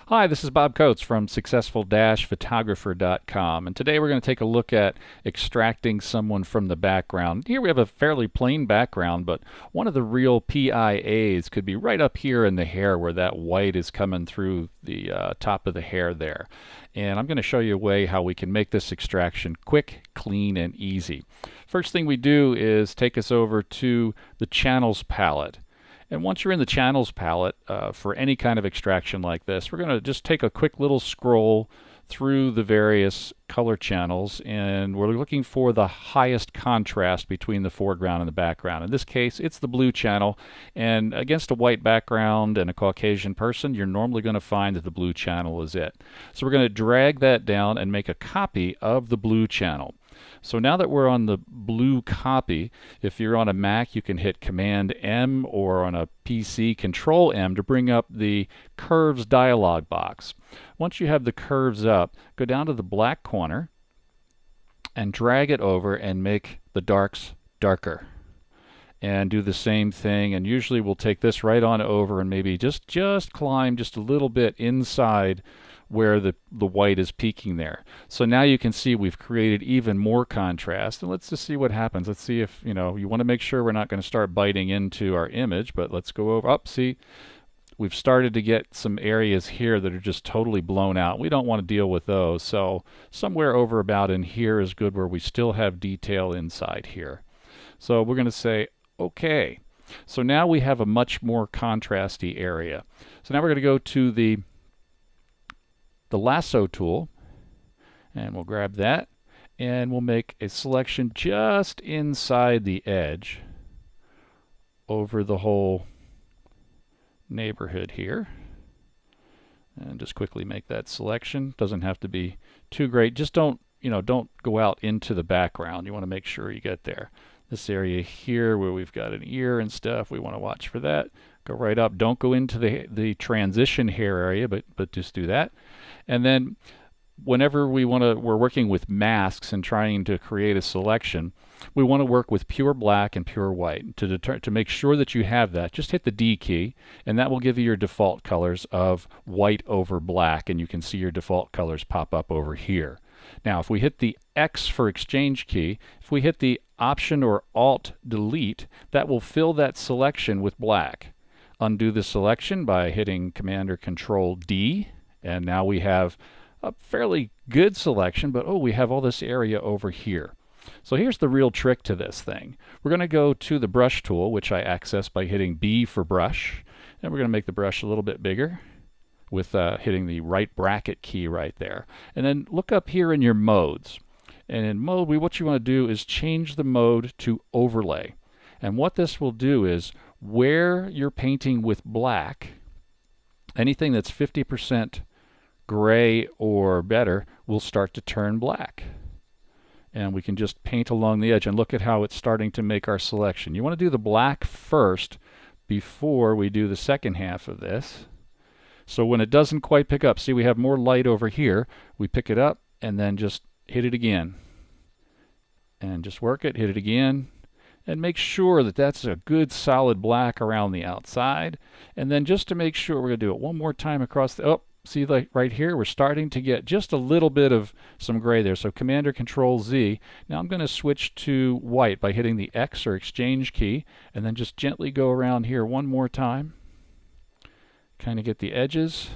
Hi, this is Bob Coates from successful-photographer.com, and today we're going to take a look at extracting someone from the background. Here we have a fairly plain background, but one of the real PIAs could be right up here in the hair where that white is coming through the top of the hair there. And I'm going to show you a way how we can make this extraction quick, clean, and easy. First thing we do is take us over to the Channels palette. And once you're in the Channels palette, for any kind of extraction like this, we're going to just take a quick little scroll through the various color channels, and we're looking for the highest contrast between the foreground and the background. In this case, it's the blue channel, and against a white background and a Caucasian person, you're normally going to find that the blue channel is it. So we're going to drag that down and make a copy of the blue channel. So now that we're on the blue copy, if you're on a Mac, you can hit Command M, or on a PC, Control M to bring up the curves dialog box. Once you have the curves up, go down to the black corner and drag it over and make the darks darker. And do the same thing, and usually we'll take this right on over and maybe just climb just a little bit inside where the white is peaking there. So now you can see we've created even more contrast, and let's just see what happens. Let's see if, you want to make sure we're not going to start biting into our image, but let's go over. See, we've started to get some areas here that are just totally blown out. We don't want to deal with those, so somewhere over about in here is good, where we still have detail inside here. So we're going to say okay. So now we have a much more contrasty area. So now we're going to go to the lasso tool, and we'll grab that, and we'll make a selection just inside the edge over the whole neighborhood here, and just quickly make that selection. Doesn't have to be too great. Just don't go out into the background. You want to make sure you get there. This area here where we've got an ear and stuff, we want to watch for that. Go right up. Don't go into the transition hair area, but just do that. And then whenever we're working with masks and trying to create a selection, we want to work with pure black and pure white. To make sure that you have that, just hit the D key, and that will give you your default colors of white over black, and you can see your default colors pop up over here. Now, if we hit the X for exchange key, if we hit the Option or Alt Delete, that will fill that selection with black. Undo the selection by hitting Command or Control D, and now we have a fairly good selection, but we have all this area over here. So here's the real trick to this thing. We're going to go to the brush tool, which I access by hitting B for brush, and we're going to make the brush a little bit bigger with hitting the right bracket key right there. And then look up here in your modes. And in mode, what you want to do is change the mode to overlay. And what this will do is, where you're painting with black, anything that's 50% gray or better will start to turn black. And we can just paint along the edge, and look at how it's starting to make our selection. You want to do the black first before we do the second half of this. So when it doesn't quite pick up, see, we have more light over here. We pick it up and then just hit it again. And just work it, hit it again. And make sure that that's a good solid black around the outside. And then just to make sure, we're going to do it one more time across the, see, like right here, we're starting to get just a little bit of some gray there. So Command or Control Z. Now I'm going to switch to white by hitting the X or exchange key, and then just gently go around here one more time. Kind of get the edges.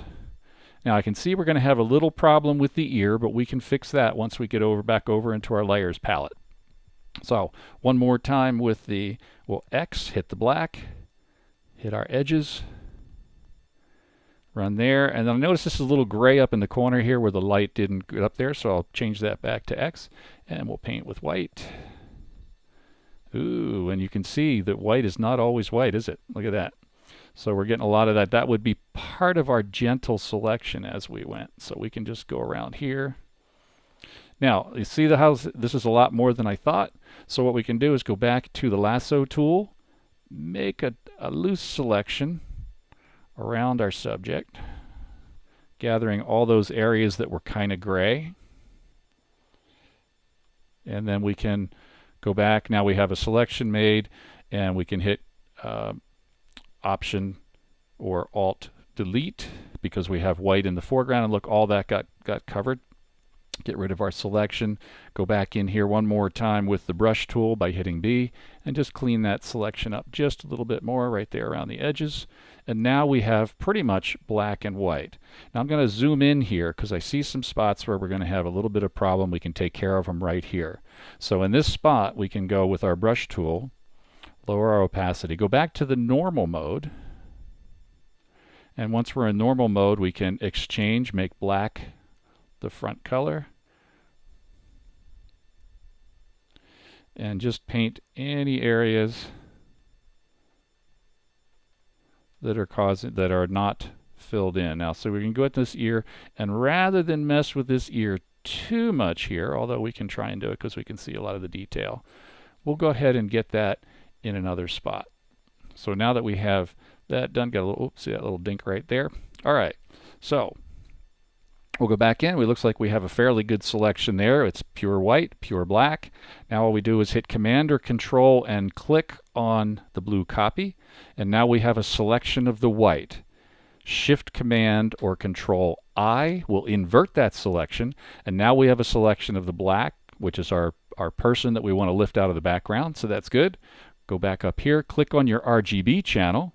Now I can see we're going to have a little problem with the ear, but we can fix that once we get back over into our layers palette. So one more time with the X, hit the black, hit our edges, run there, and then notice this is a little gray up in the corner here where the light didn't get up there, so I'll change that back to X, and we'll paint with white. Ooh, and you can see that white is not always white, is it? Look at that. So we're getting a lot of that. That would be part of our gentle selection as we went. So we can just go around here. Now, you see how this is a lot more than I thought. So what we can do is go back to the lasso tool, make a loose selection around our subject, gathering all those areas that were kind of gray. And then we can go back. Now we have a selection made, and we can hit Option or Alt delete because we have white in the foreground, and look, all that got covered. Get rid of our selection, go back in here one more time with the brush tool by hitting B, and just clean that selection up just a little bit more right there around the edges. And now we have pretty much black and white. Now I'm going to zoom in here because I see some spots where we're going to have a little bit of problem. We can take care of them right here. So in this spot, we can go with our brush tool, lower our opacity, go back to the normal mode. And once we're in normal mode, we can exchange, make black the front color, and just paint any areas that are not filled in. Now, so we can go at this ear, and rather than mess with this ear too much here, although we can try and do it because we can see a lot of the detail, we'll go ahead and get that in another spot. So now that we have that done, got a little, oops, see that little dink right there. All right, so we'll go back in. It looks like we have a fairly good selection there. It's pure white, pure black. Now all we do is hit Command or Control and click on the blue copy. And now we have a selection of the white. Shift Command or Control I will invert that selection. And now we have a selection of the black, which is our person that we want to lift out of the background. So that's good. Go back up here, click on your RGB channel,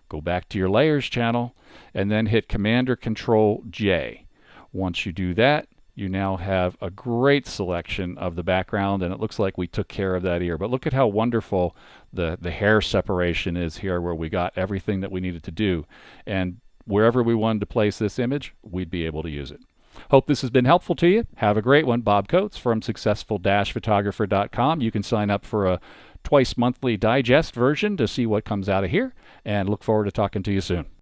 go back to your layers channel, and then hit Command or Control J. Once you do that, you now have a great selection of the background, and it looks like we took care of that ear. But look at how wonderful the hair separation is here, where we got everything that we needed to do. And wherever we wanted to place this image, we'd be able to use it. Hope this has been helpful to you. Have a great one. Bob Coates from successful-photographer.com. You can sign up for a twice monthly digest version to see what comes out of here, and look forward to talking to you soon.